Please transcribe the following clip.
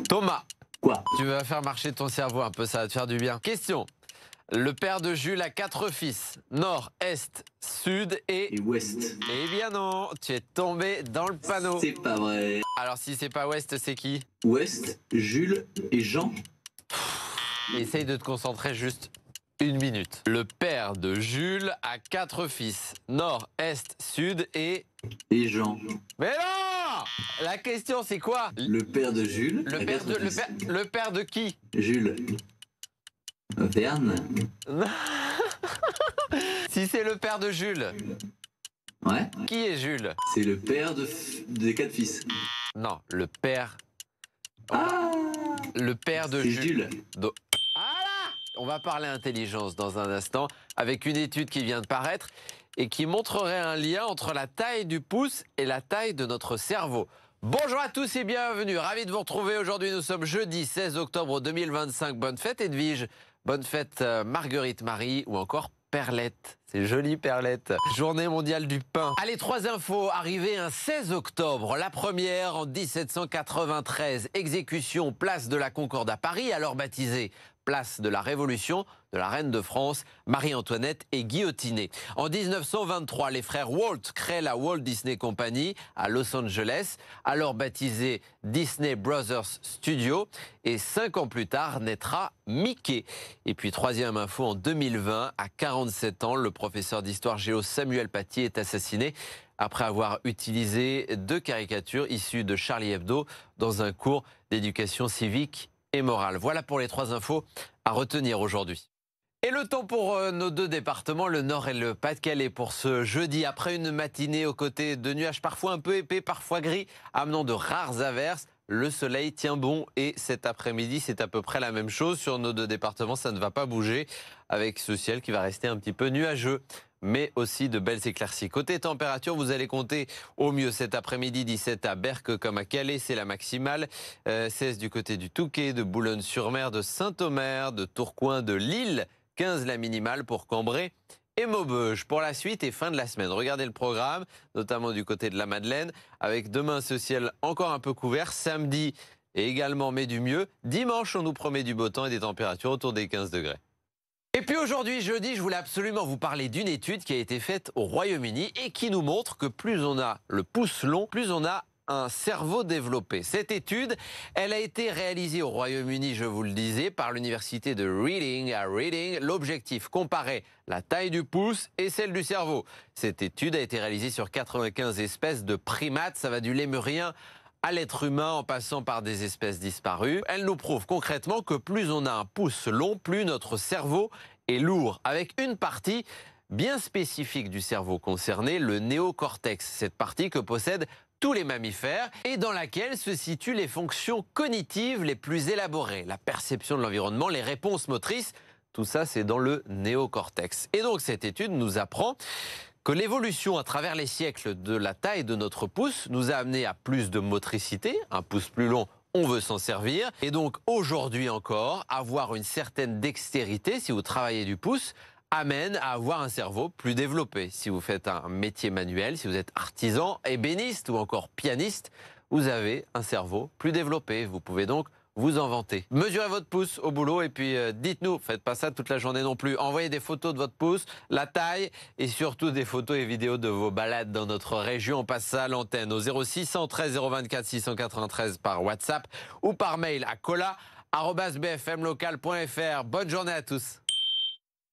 Thomas, Quoi? tu vas faire marcher ton cerveau un peu, ça va te faire du bien. Question. Le père de Jules a 4 fils. Nord, Est, Sud et... Et West. Eh bien non, tu es tombé dans le panneau. C'est pas vrai. Alors si c'est pas Ouest, c'est qui? West, Jules et Jean. Essaye de te concentrer juste une minute. Le père de Jules a 4 fils. Nord, Est, Sud et... Et Jean. Mais non! La question c'est quoi? Le père de Jules. Le a père quatre de, fils. le père de qui? Jules. Verne. Si c'est le père de Jules, Ouais. qui est Jules? C'est le père des 4 fils. Non, le père... Ah! Le père de C'est Jules. Jules. Voilà! On va parler intelligence dans un instant avec une étude qui vient de paraître et qui montrerait un lien entre la taille du pouce et la taille de notre cerveau. Bonjour à tous et bienvenue, ravi de vous retrouver. Aujourd'hui nous sommes jeudi 16 octobre 2025. Bonne fête Edwige, bonne fête Marguerite Marie ou encore Perlette. C'est joli Perlette. Journée mondiale du pain. Allez, 3 infos arrivées un 16 octobre. La première en 1793. Exécution place de la Concorde à Paris, alors baptisée place de la Révolution de la reine de France, Marie-Antoinette est guillotinée. En 1923, les frères Walt créent la Walt Disney Company à Los Angeles, alors baptisée Disney Brothers Studio. Et 5 ans plus tard, naîtra Mickey. Et puis, troisième info, en 2020, à 47 ans, le professeur d'histoire géo Samuel Paty est assassiné après avoir utilisé 2 caricatures issues de Charlie Hebdo dans un cours d'éducation civique et morale. Voilà pour les 3 infos à retenir aujourd'hui. Et le temps pour nos 2 départements, le Nord et le Pas-de-Calais, pour ce jeudi. Après une matinée aux côtés de nuages parfois un peu épais, parfois gris, amenant de rares averses, le soleil tient bon et cet après-midi, c'est à peu près la même chose. Sur nos 2 départements, ça ne va pas bouger avec ce ciel qui va rester un petit peu nuageux, mais aussi de belles éclaircies. Côté température, vous allez compter au mieux cet après-midi 17 à Berck comme à Calais, c'est la maximale. 16 du côté du Touquet, de Boulogne-sur-Mer, de Saint-Omer, de Tourcoing, de Lille. 15 la minimale pour Cambrai et Maubeuge. Pour la suite et fin de la semaine, regardez le programme, notamment du côté de la Madeleine, avec demain ce ciel encore un peu couvert, samedi et également mais du mieux. Dimanche, on nous promet du beau temps et des températures autour des 15 degrés. Et puis aujourd'hui, jeudi, je voulais absolument vous parler d'une étude qui a été faite au Royaume-Uni et qui nous montre que plus on a le pouce long, plus on a un cerveau développé. Cette étude, elle a été réalisée au Royaume-Uni, je vous le disais, par l'université de Reading à Reading. L'objectif, comparer la taille du pouce et celle du cerveau. Cette étude a été réalisée sur 95 espèces de primates, ça va du lémurien à l'être humain en passant par des espèces disparues. Elle nous prouve concrètement que plus on a un pouce long, plus notre cerveau est lourd, avec une partie bien spécifique du cerveau concerné, le néocortex, cette partie que possèdent tous les mammifères et dans laquelle se situent les fonctions cognitives les plus élaborées, la perception de l'environnement, les réponses motrices, tout ça c'est dans le néocortex. Et donc cette étude nous apprend que l'évolution à travers les siècles de la taille de notre pouce nous a amené à plus de motricité, un pouce plus long, on veut s'en servir. Et donc aujourd'hui encore, avoir une certaine dextérité, si vous travaillez du pouce, amène à avoir un cerveau plus développé. Si vous faites un métier manuel, si vous êtes artisan, ébéniste ou encore pianiste, vous avez un cerveau plus développé. Vous pouvez donc vous en vanter. Mesurez votre pouce au boulot et puis dites-nous, faites pas ça toute la journée non plus. Envoyez des photos de votre pouce, la taille et surtout des photos et vidéos de vos balades dans notre région. On passe ça à l'antenne au 0613 024 693 par WhatsApp ou par mail à cola@bfmlocal.fr. Bonne journée à tous.